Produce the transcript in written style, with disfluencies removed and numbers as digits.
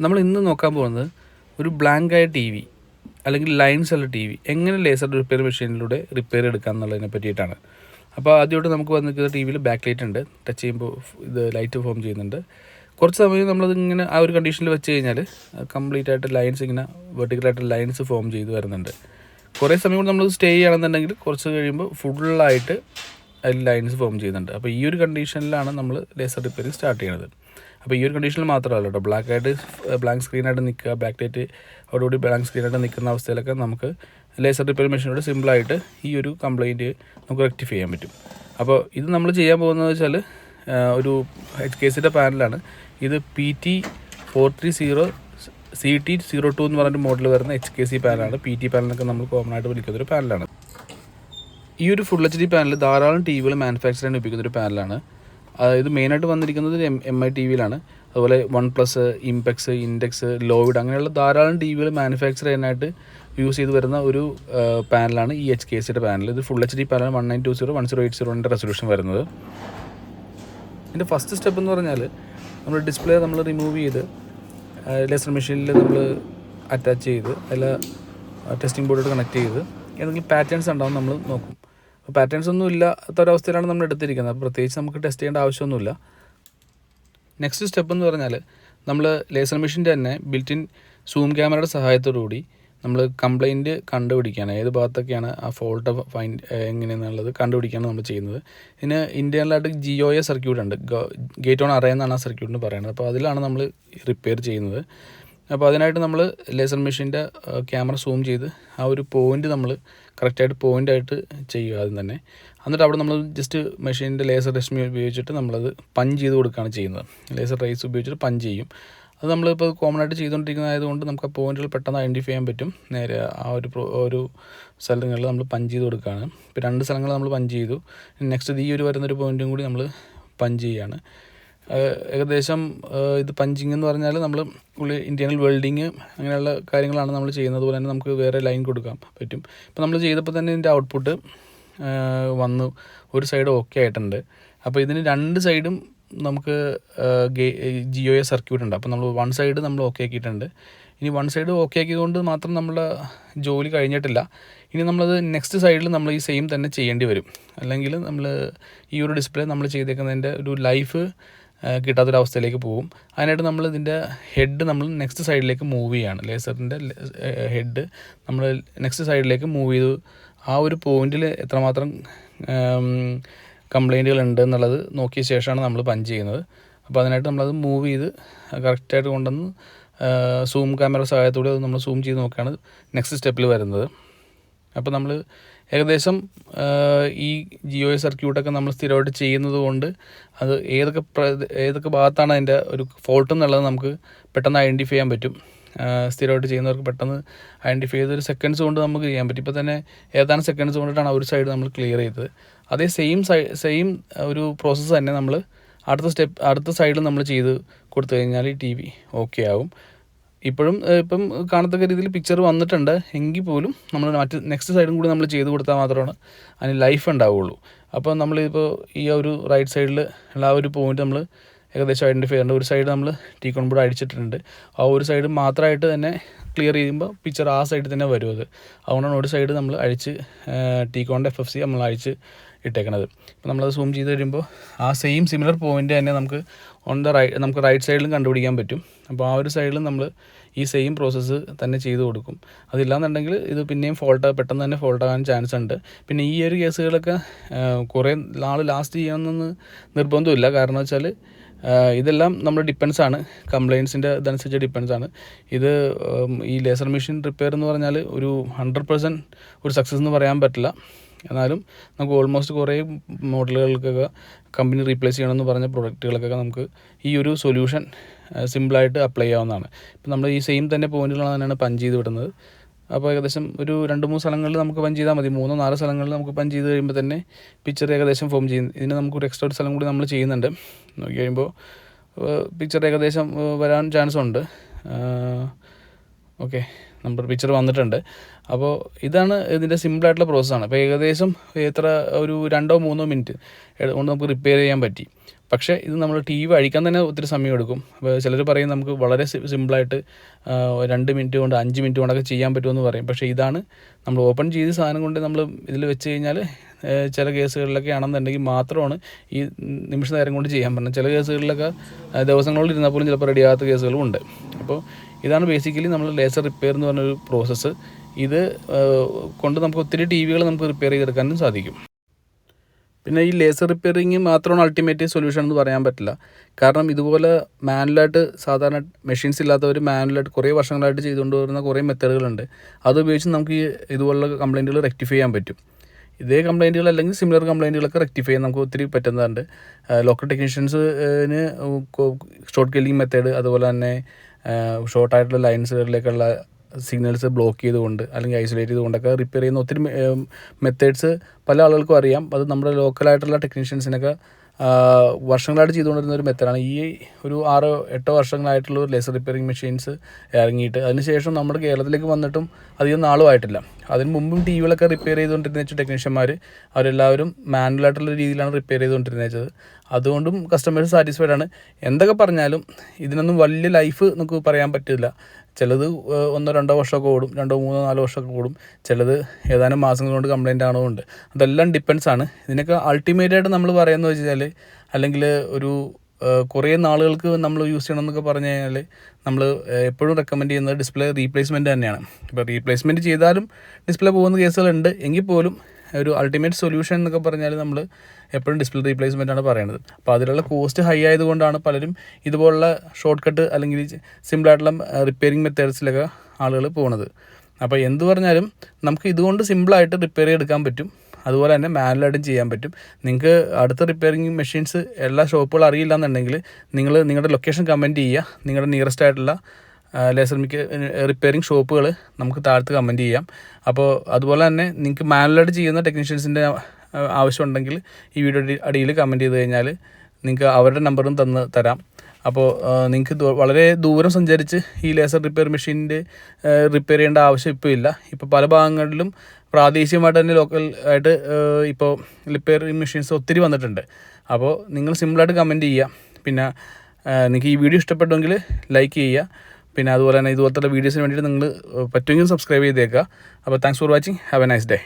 നമ്മൾ ഇന്ന് നോക്കാൻ പോകുന്നത് ഒരു ബ്ലാങ്കായ ടി വി അല്ലെങ്കിൽ ലൈൻസ് ഉള്ള ടി വി എങ്ങനെ ലേസർ റിപ്പയർ മെഷീനിലൂടെ റിപ്പയർ എടുക്കാം എന്നുള്ളതിനെ പറ്റിയിട്ടാണ്. അപ്പോൾ ആദ്യമായിട്ട് നമുക്ക് വന്നിരിക്കുന്ന ടി വിയിൽ ബാക്ക് ലൈറ്റ് ഉണ്ട്. ടച്ച് ചെയ്യുമ്പോൾ ഇത് ലൈറ്റ് ഫോം ചെയ്യുന്നുണ്ട്. കുറച്ച് സമയം നമ്മളതിങ്ങനെ ആ ഒരു കണ്ടീഷനിൽ വെച്ച് കഴിഞ്ഞാൽ കംപ്ലീറ്റ് ആയിട്ട് ലൈൻസ് ഇങ്ങനെ വെർട്ടിക്കലായിട്ട് ലൈൻസ് ഫോം ചെയ്ത് വരുന്നുണ്ട്. കുറേ സമയം കൊണ്ട് നമ്മൾ സ്റ്റേ ചെയ്യണമെന്നുണ്ടെങ്കിൽ കുറച്ച് കഴിയുമ്പോൾ ഫുള്ളായിട്ട് അതിൽ ലൈൻസ് ഫോം ചെയ്യുന്നുണ്ട്. അപ്പോൾ ഈ ഒരു കണ്ടീഷനിലാണ് നമ്മൾ ലേസർ റിപ്പയറിങ് സ്റ്റാർട്ട് ചെയ്യുന്നത്. അപ്പോൾ ഈ ഒരു കണ്ടീഷനിൽ മാത്രമല്ല കേട്ടോ, ബ്ലാങ്ക് സ്ക്രീനായിട്ട് നിൽക്കുക, ബാക്ക് ലൈറ്റ് അതോടുകൂടി ബ്ലാങ്ക് സ്ക്രീനായിട്ട് നിൽക്കുന്ന അവസ്ഥയിലൊക്കെ നമുക്ക് ലേസർ റിപ്പയർ മെഷീനോട് സിമ്പിളായിട്ട് ഈ ഒരു കംപ്ലയിൻറ്റ് നമുക്ക് റെക്ടിഫൈ ചെയ്യാൻ പറ്റും. അപ്പോൾ ഇത് നമ്മൾ ചെയ്യാൻ പോകുന്നത് വെച്ചാൽ ഒരു HKCയുടെ പാനലാണ്. ഇത് PT430 CT02 എന്ന് പറഞ്ഞൊരു മോഡൽ വരുന്ന HKC പാനലാണ്. PT പാനലൊക്കെ നമ്മൾ കോമൺ ആയിട്ട് വിളിക്കുന്നൊരു പാനലാണ്. ഈ ഒരു ഫുൾ HD പാനൽ ധാരാളം ടി വികൾ മാനുഫാക്ചർ ചെയ്യാൻ ഉപയോഗിക്കുന്നൊരു പാനലാണ്. ഇത് മെയിനായിട്ട് വന്നിരിക്കുന്നത് MI TV-യിലാണ്. അതുപോലെ OnePlus, ഇംപെക്സ്, ഇൻഡെക്സ്, ലോയിഡ് അങ്ങനെയുള്ള ധാരാളം ടി വികൾ മാനുഫാക്ചർ ചെയ്യാനായിട്ട് യൂസ് ചെയ്ത് വരുന്ന ഒരു പാനലാണ് ഈ HKCയുടെ പാനൽ. ഇത് ഫുൾ HD പാനലാണ്. 1920x1080 റെസൊല്യൂഷൻ വരുന്നത്. ഇതിൻ്റെ ഫസ്റ്റ് സ്റ്റെപ്പ് എന്ന് പറഞ്ഞാൽ നമ്മൾ ഡിസ്പ്ലേ നമ്മൾ റിമൂവ് ചെയ്ത് ലേസർ മെഷീനിൽ നമ്മൾ അറ്റാച്ച് ചെയ്ത് അതിൽ ടെസ്റ്റിംഗ് ബോർഡോട് കണക്ട് ചെയ്ത് ഏതെങ്കിലും പാറ്റേൺസ് ഉണ്ടാവും നമ്മൾ നോക്കും. അപ്പോൾ പാറ്റേൺസ് ഒന്നും ഇല്ലാത്തൊരവസ്ഥയിലാണ് നമ്മൾ എടുത്തിരിക്കുന്നത്. അപ്പോൾ പ്രത്യേകിച്ച് നമുക്ക് ടെസ്റ്റ് ചെയ്യേണ്ട ആവശ്യമൊന്നുമില്ല. നെക്സ്റ്റ് സ്റ്റെപ്പ് എന്ന് പറഞ്ഞാൽ നമ്മൾ ലേസർ മെഷീൻ്റെ തന്നെ ബിൽറ്റിൻ സൂം ക്യാമറയുടെ സഹായത്തോടുകൂടി നമ്മൾ കംപ്ലയിൻറ്റ് കണ്ടുപിടിക്കുകയാണ്. ഏത് ഭാഗത്തൊക്കെയാണ് ആ ഫോൾട്ട് എങ്ങനെയെന്നുള്ളത് കണ്ടുപിടിക്കുകയാണ് നമ്മൾ ചെയ്യുന്നത്. ഇതിന് ഇൻറ്റേർണലായിട്ട് GOA സർക്യൂട്ട് ഉണ്ട്. ഗേറ്റ് ഓൺ അറേ എന്നാണ് ആ സർക്യൂട്ടിന് പറയുന്നത്. അപ്പോൾ അതിലാണ് നമ്മൾ റിപ്പയർ ചെയ്യുന്നത്. അപ്പോൾ അതിനായിട്ട് നമ്മൾ ലേസർ മെഷീൻ്റെ ക്യാമറ സൂം ചെയ്ത് ആ ഒരു പോയിൻ്റ് നമ്മൾ കറക്റ്റായിട്ട് പോയിൻ്റായിട്ട് ചെയ്യുക ആദ്യം തന്നെ. എന്നിട്ട് അവിടെ നമ്മൾ ജസ്റ്റ് മെഷീൻ്റെ ലേസർ രശ്മി ഉപയോഗിച്ചിട്ട് നമ്മളത് പഞ്ച് ചെയ്ത് കൊടുക്കുകയാണ് ചെയ്യുന്നത്. ലേസർ റേസ് ഉപയോഗിച്ചിട്ട് പഞ്ച് ചെയ്യും. അത് നമ്മളിപ്പോൾ കോമൺ ആയിട്ട് ചെയ്തുകൊണ്ടിരിക്കുന്നതായതുകൊണ്ട് നമുക്ക് ആ പോയിന്റുകൾ പെട്ടെന്ന് ഐഡൻറ്റിഫൈ ചെയ്യാൻ പറ്റും. നേരെ ആ ഒരു സ്ഥലങ്ങളിൽ നമ്മൾ പഞ്ച് ചെയ്ത് കൊടുക്കുകയാണ്. ഇപ്പോൾ 2 സ്ഥലങ്ങൾ നമ്മൾ പഞ്ച് ചെയ്തു. നെക്സ്റ്റ് ഈ ഒരു വരുന്നൊരു പോയിൻറ്റും കൂടി നമ്മൾ പഞ്ച് ചെയ്യുകയാണ്. ഏകദേശം ഇത് പഞ്ചിങ് എന്ന് പറഞ്ഞാൽ നമ്മൾ ഇൻറ്റേർണൽ വെൽഡിങ് അങ്ങനെയുള്ള കാര്യങ്ങളാണ് നമ്മൾ ചെയ്യുന്നത്. അതുപോലെ തന്നെ നമുക്ക് വേറെ ലൈൻ കൊടുക്കാൻ പറ്റും. ഇപ്പോൾ നമ്മൾ ചെയ്തപ്പോൾ തന്നെ ഇതിൻ്റെ ഔട്ട്പുട്ട് വന്നു. ഒരു സൈഡ് ഓക്കെ ആയിട്ടുണ്ട്. അപ്പോൾ ഇതിന് 2 സൈഡും നമുക്ക് GOA സർക്യൂട്ട് ഉണ്ട്. അപ്പോൾ നമ്മൾ 1 സൈഡ് നമ്മൾ ഓക്കെ ആക്കിയിട്ടുണ്ട്. ഇനി 1 സൈഡ് ഓക്കെ ആക്കിയതുകൊണ്ട് മാത്രം നമ്മുടെ ജോലി കഴിഞ്ഞിട്ടില്ല. ഇനി നമ്മളത് നെക്സ്റ്റ് സൈഡിൽ നമ്മൾ ഈ സെയിം തന്നെ ചെയ്യേണ്ടി വരും. അല്ലെങ്കിൽ നമ്മൾ ഈ ഒരു ഡിസ്പ്ലേ നമ്മൾ ചെയ്തേക്കുന്നതിൻ്റെ ഒരു ലൈഫ് കിട്ടാത്തൊരവസ്ഥയിലേക്ക് പോകും. അതിനായിട്ട് നമ്മൾ ഇതിൻ്റെ ഹെഡ് നമ്മൾ നെക്സ്റ്റ് സൈഡിലേക്ക് മൂവ് ചെയ്യുകയാണ്. ലേസറിൻ്റെ ഹെഡ് നമ്മൾ നെക്സ്റ്റ് സൈഡിലേക്ക് മൂവ് ചെയ്തു. ആ ഒരു പോയിന്റിൽ എത്രമാത്രം കംപ്ലയിൻറ്റുകൾ ഉണ്ട് എന്നുള്ളത് നോക്കിയ ശേഷമാണ് നമ്മൾ പഞ്ച് ചെയ്യുന്നത്. അപ്പോൾ അതിനായിട്ട് നമ്മളത് മൂവ് ചെയ്ത് കറക്റ്റായിട്ട് കൊണ്ടുവന്ന് സൂം ക്യാമറ സഹായത്തോടെ അത് നമ്മൾ സൂം ചെയ്ത് നോക്കുകയാണ് നെക്സ്റ്റ് സ്റ്റെപ്പിൽ വരുന്നത്. അപ്പോൾ നമ്മൾ ഏകദേശം ഈ GOA സർക്യൂട്ടൊക്കെ നമ്മൾ സ്ഥിരമായിട്ട് ചെയ്യുന്നത് കൊണ്ട് അത് ഏതൊക്കെ ഭാഗത്താണ് അതിൻ്റെ ഒരു ഫോൾട്ട് എന്നുള്ളത് നമുക്ക് പെട്ടെന്ന് ഐഡൻറ്റിഫൈ ചെയ്യാൻ പറ്റും. സ്ഥിരമായിട്ട് ചെയ്യുന്നവർക്ക് പെട്ടെന്ന് ഐഡൻറ്റിഫൈ ചെയ്ത് ഒരു സെക്കൻഡ്സ് കൊണ്ട് നമുക്ക് ചെയ്യാൻ പറ്റും. ഇപ്പോൾ തന്നെ ഏതാനും സെക്കൻഡ്സ് കൊണ്ടിട്ടാണ് ഒരു സൈഡ് നമ്മൾ ക്ലിയർ ചെയ്തത്. അതേ സെയിം ഒരു പ്രോസസ്സ് തന്നെ നമ്മൾ അടുത്ത സൈഡിൽ നമ്മൾ ചെയ്ത് കൊടുത്തു കഴിഞ്ഞാൽ ഈ TV ഓക്കെ ആവും. ഇപ്പം കാണത്തക്ക രീതിയിൽ പിക്ചർ വന്നിട്ടുണ്ട് എങ്കിൽ പോലും നമ്മൾ നെക്സ്റ്റ് സൈഡും കൂടി നമ്മൾ ചെയ്ത് കൊടുത്താൽ മാത്രമാണ് അതിന് ലൈഫ് ഉണ്ടാവുകയുള്ളൂ. അപ്പോൾ നമ്മളിപ്പോൾ ഈ ഒരു റൈറ്റ് സൈഡിൽ ഉള്ള ആ ഒരു പോയിന്റ് നമ്മൾ ഏകദേശം ഐഡൻറ്റിഫൈ ചെയ്യേണ്ട. ഒരു സൈഡ് നമ്മൾ ടീക്കോൺ ബോർഡ് അടിച്ചിട്ടുണ്ട്. ആ ഒരു സൈഡ് മാത്രമായിട്ട് തന്നെ ക്ലിയർ ചെയ്യുമ്പോൾ പിക്ചർ ആ സൈഡിൽ തന്നെ വരും. അതുകൊണ്ടാണ് ഒരു സൈഡ് നമ്മൾ അഴിച്ച് ടീക്കോണിൻ്റെ FFC നമ്മൾ അഴിച്ച് ഇട്ടേക്കണത്. ഇപ്പോൾ നമ്മളത് സൂം ചെയ്ത് കഴിയുമ്പോൾ ആ സെയിം സിമിലർ പോയിൻ്റ് തന്നെ നമുക്ക് റൈറ്റ് സൈഡിലും കണ്ടുപിടിക്കാൻ പറ്റും. അപ്പോൾ ആ ഒരു സൈഡിലും നമ്മൾ ഈ സെയിം പ്രോസസ്സ് തന്നെ ചെയ്ത് കൊടുക്കും. അതില്ലാന്നുണ്ടെങ്കിൽ ഇത് പിന്നെയും പെട്ടെന്ന് തന്നെ ഫോൾട്ടാകാൻ ചാൻസ് ഉണ്ട്. പിന്നെ ഈ ഒരു കേസുകളൊക്കെ കുറേ നാൾ ലാസ്റ്റ് ചെയ്യണമെന്ന് നിർബന്ധമില്ല. കാരണം വെച്ചാൽ ഇതെല്ലാം നമ്മൾ ഡിപ്പെൻസാണ്, കംപ്ലയിൻസിൻ്റെ ഇതനുസരിച്ച് ഡിപ്പെൻസാണ്. ഇത് ഈ ലേസർ മെഷീൻ റിപ്പയർ എന്ന് പറഞ്ഞാൽ ഒരു 100% ഒരു സക്സസ് എന്ന് പറയാൻ പറ്റില്ല. എന്നാലും നമുക്ക് ഓൾമോസ്റ്റ് കുറേ മോഡലുകൾക്കൊക്കെ കമ്പനി റീപ്ലേസ് ചെയ്യണമെന്ന് പറഞ്ഞ പ്രൊഡക്റ്റുകൾക്കൊക്കെ നമുക്ക് ഈ ഒരു സൊല്യൂഷൻ സിമ്പിളായിട്ട് അപ്ലൈ ചെയ്യാവുന്നതാണ്. ഇപ്പം നമ്മൾ ഈ സെയിം തന്നെ പോയിന്റുകളാണ് തന്നെയാണ് പഞ്ച് ചെയ്ത് വിടുന്നത്. അപ്പോൾ ഏകദേശം ഒരു 2-3 സ്ഥലങ്ങളിൽ നമുക്ക് പഞ്ച് ചെയ്താൽ മതി. 3-4 സ്ഥലങ്ങളിൽ നമുക്ക് പഞ്ച് ചെയ്ത് കഴിയുമ്പോൾ തന്നെ പിക്ചർ ഏകദേശം ഫോം ചെയ്യും. ഇതിന് നമുക്കൊരു എക്സ്ട്രാ ഒരു സ്ഥലം കൂടി നമ്മൾ ചെയ്യുന്നുണ്ട്. നോക്കി കഴിയുമ്പോൾ പിക്ചർ ഏകദേശം വരാൻ ചാൻസ് ഉണ്ട്. ഓക്കെ, നമ്മുടെ പിക്ചർ വന്നിട്ടുണ്ട്. അപ്പോൾ ഇതാണ് ഇതിൻ്റെ സിമ്പിളായിട്ടുള്ള പ്രോസസ്സാണ്. അപ്പോൾ ഏകദേശം ഒരു 2-3 മിനിറ്റ് കൊണ്ട് നമുക്ക് റിപ്പയർ ചെയ്യാൻ പറ്റി. പക്ഷേ ഇത് നമ്മൾ ടി വി അഴിക്കാൻ തന്നെ ഒത്തിരി സമയം എടുക്കും. അപ്പോൾ ചിലർ പറയും നമുക്ക് വളരെ സിമ്പിളായിട്ട് 2 മിനിറ്റ് കൊണ്ട് 5 മിനിറ്റ് കൊണ്ടൊക്കെ ചെയ്യാൻ പറ്റുമെന്ന് പറയും. പക്ഷേ ഇതാണ് നമ്മൾ ഓപ്പൺ ചെയ്ത് സാധനം കൊണ്ട് നമ്മൾ ഇതിൽ വെച്ച് കഴിഞ്ഞാൽ ചില കേസുകളിലൊക്കെ ആണെന്നുണ്ടെങ്കിൽ മാത്രമാണ് ഈ നിമിഷ നേരം കൊണ്ട് ചെയ്യാൻ പറ്റുന്നത്. ചില കേസുകളിലൊക്കെ ദിവസങ്ങളിൽ ഇരുന്നാൽ പോലും ചിലപ്പോൾ റെഡിയാകാത്ത കേസുകളും ഉണ്ട്. അപ്പോൾ ഇതാണ് ബേസിക്കലി നമ്മൾ ലേസർ റിപ്പയർ എന്ന് പറഞ്ഞൊരു പ്രോസസ്സ്. ഇത് കൊണ്ട് നമുക്ക് ഒത്തിരി ടി വികൾ നമുക്ക് റിപ്പയർ ചെയ്തെടുക്കാനും സാധിക്കും. പിന്നെ ഈ ലേസർ റിപ്പയറിങ് മാത്രമാണ് അൾട്ടിമേറ്റ് സൊല്യൂഷൻ എന്ന് പറയാൻ പറ്റില്ല. കാരണം ഇതുപോലെ മാനുവലായിട്ട് സാധാരണ മെഷീൻസ് ഇല്ലാത്തവർ മാനുവലായിട്ട് കുറേ വർഷങ്ങളായിട്ട് ചെയ്തുകൊണ്ട് വരുന്ന കുറേ മെത്തേഡുകളുണ്ട്. അതുപയോഗിച്ച് നമുക്ക് ഈ ഇതുപോലുള്ള കംപ്ലയിൻറ്റുകൾ റെക്ടിഫൈ ചെയ്യാൻ പറ്റും. ഇതേ കംപ്ലയിൻറ്റുകൾ അല്ലെങ്കിൽ സിമിലർ കംപ്ലയിൻറ്റുകളൊക്കെ റെക്ടിഫൈ ചെയ്യാൻ നമുക്ക് ഒത്തിരി പറ്റുന്നതുണ്ട്. ലോക്കൽ ടെക്നീഷ്യൻസിന് ഷോർട്ട് കില്ലിങ് മെത്തേഡ്, അതുപോലെ തന്നെ ഷോർട്ടായിട്ടുള്ള ലൈൻസുകളിലേക്കുള്ള സിഗ്നൽസ് ബ്ലോക്ക് ചെയ്തുകൊണ്ട് അല്ലെങ്കിൽ ഐസൊലേറ്റ് ചെയ്തുകൊണ്ടൊക്കെ റിപ്പയർ ചെയ്യുന്ന ഒത്തിരി മെത്തേഡ്സ് പല ആളുകൾക്കും അറിയാം. അത് നമ്മുടെ ലോക്കലായിട്ടുള്ള ടെക്നീഷ്യൻസിനൊക്കെ വർഷങ്ങളായിട്ട് ചെയ്തുകൊണ്ടിരുന്ന ഒരു മെത്തേഡാണ്. ഈ ഒരു 6-8 വർഷങ്ങളായിട്ടുള്ള ഒരു ലേസർ റിപ്പയറിങ് മെഷീൻസ് ഇറങ്ങിയിട്ട് അതിനുശേഷം നമ്മുടെ കേരളത്തിലേക്ക് വന്നിട്ടും അധികം നാളും ആയിട്ടില്ല. അതിന് മുമ്പും ടി വികളൊക്കെ റിപ്പയർ ചെയ്തുകൊണ്ടിരുന്ന ടെക്നീഷ്യന്മാർ അവരെല്ലാവരും മാനുവലായിട്ടുള്ള രീതിയിലാണ് റിപ്പയർ ചെയ്തുകൊണ്ടിരുന്നത്. അതുകൊണ്ടും കസ്റ്റമേഴ്സ് സാറ്റിസ്ഫൈഡ് ആണ്. എന്തൊക്കെ പറഞ്ഞാലും ഇതിനൊന്നും വലിയ ലൈഫ് നമുക്ക് പറയാൻ പറ്റില്ല. ചിലത് 1-2 വർഷമൊക്കെ ഓടും, 2-3-4 വർഷമൊക്കെ ഓടും. ചിലത് ഏതാനും മാസങ്ങൾ കൊണ്ട് കംപ്ലയിൻ്റ് ആണോണ്ട്. അതെല്ലാം ഡിപ്പെൻസാണ്. ഇതിനൊക്കെ അൾട്ടിമേറ്റായിട്ട് നമ്മൾ പറയുന്നത് വെച്ചാൽ, അല്ലെങ്കിൽ ഒരു കുറേ നാളുകൾക്ക് നമ്മൾ യൂസ് ചെയ്യണം എന്നൊക്കെ പറഞ്ഞു കഴിഞ്ഞാൽ നമ്മൾ എപ്പോഴും റെക്കമെൻഡ് ചെയ്യുന്നത് ഡിസ്പ്ലേ റീപ്ലേസ്മെൻറ്റ് തന്നെയാണ്. ഇപ്പോൾ റീപ്ലേസ്മെൻറ്റ് ചെയ്താലും ഡിസ്പ്ലേ പോകുന്ന കേസുകളുണ്ട്. എങ്കിൽ പോലും ഒരു അൾട്ടിമേറ്റ് സൊല്യൂഷൻ എന്നൊക്കെ പറഞ്ഞാൽ നമ്മൾ എപ്പോഴും ഡിസ്പ്ലേ റീപ്ലേസ്മെൻ്റ് ആണ് പറയുന്നത്. അപ്പോൾ അതിലുള്ള കോസ്റ്റ് ഹൈ ആയതുകൊണ്ടാണ് പലരും ഇതുപോലുള്ള ഷോർട്ട് കട്ട് അല്ലെങ്കിൽ സിമ്പിളായിട്ടുള്ള റിപ്പയറിങ് മെത്തേഡ്സിലൊക്കെ ആളുകൾ പോകുന്നത്. അപ്പോൾ എന്ത് പറഞ്ഞാലും നമുക്ക് ഇതുകൊണ്ട് സിമ്പിളായിട്ട് റിപ്പയർ ചെയ്തെടുക്കാൻ പറ്റും. അതുപോലെ തന്നെ മാനുവലായിട്ടും ചെയ്യാൻ പറ്റും. നിങ്ങൾക്ക് അടുത്ത റിപ്പയറിങ് മെഷീൻസ് എല്ലാ ഷോപ്പുകളും അറിയില്ല എന്നുണ്ടെങ്കിൽ നിങ്ങൾ നിങ്ങളുടെ ലൊക്കേഷൻ കമൻറ്റ് ചെയ്യുക. നിങ്ങളുടെ നിയറസ്റ്റ് ആയിട്ടുള്ള ലേസർ റിപ്പയറിങ് ഷോപ്പുകൾ നമുക്ക് താഴത്ത് കമൻറ്റ് ചെയ്യാം. അപ്പോൾ അതുപോലെ തന്നെ നിങ്ങൾക്ക് മാനുവലായിട്ട് ചെയ്യുന്ന ടെക്നീഷ്യൻസിൻ്റെ ആവശ്യമുണ്ടെങ്കിൽ ഈ വീഡിയോ അടിയിൽ കമൻറ്റ് ചെയ്ത് കഴിഞ്ഞാൽ നിങ്ങൾക്ക് അവരുടെ നമ്പറും തരാം. അപ്പോൾ നിങ്ങൾക്ക് വളരെ ദൂരം സഞ്ചരിച്ച് ഈ ലേസർ റിപ്പയർ മെഷീൻ്റെ റിപ്പയർ ചെയ്യേണ്ട ആവശ്യം ഇപ്പോൾ ഇല്ല. ഇപ്പോൾ പല ഭാഗങ്ങളിലും പ്രാദേശികമായിട്ട് തന്നെ ലോക്കൽ ആയിട്ട് ഇപ്പോൾ റിപ്പയർ മെഷീൻസ് ഒത്തിരി വന്നിട്ടുണ്ട്. അപ്പോൾ നിങ്ങൾ സിമ്പിളായിട്ട് കമൻറ്റ് ചെയ്യുക. പിന്നെ നിങ്ങൾക്ക് ഈ വീഡിയോ ഇഷ്ടപ്പെട്ടെങ്കിൽ ലൈക്ക് ചെയ്യുക. പിന്നെ അതുപോലെ തന്നെ ഇതുപോലത്തെ വീഡിയോസിന് വേണ്ടിയിട്ട് നിങ്ങൾ പറ്റുമെങ്കിൽ സബ്സ്ക്രൈബ് ചെയ്തേക്കുക. അപ്പോൾ thanks for watching. Have A nice day.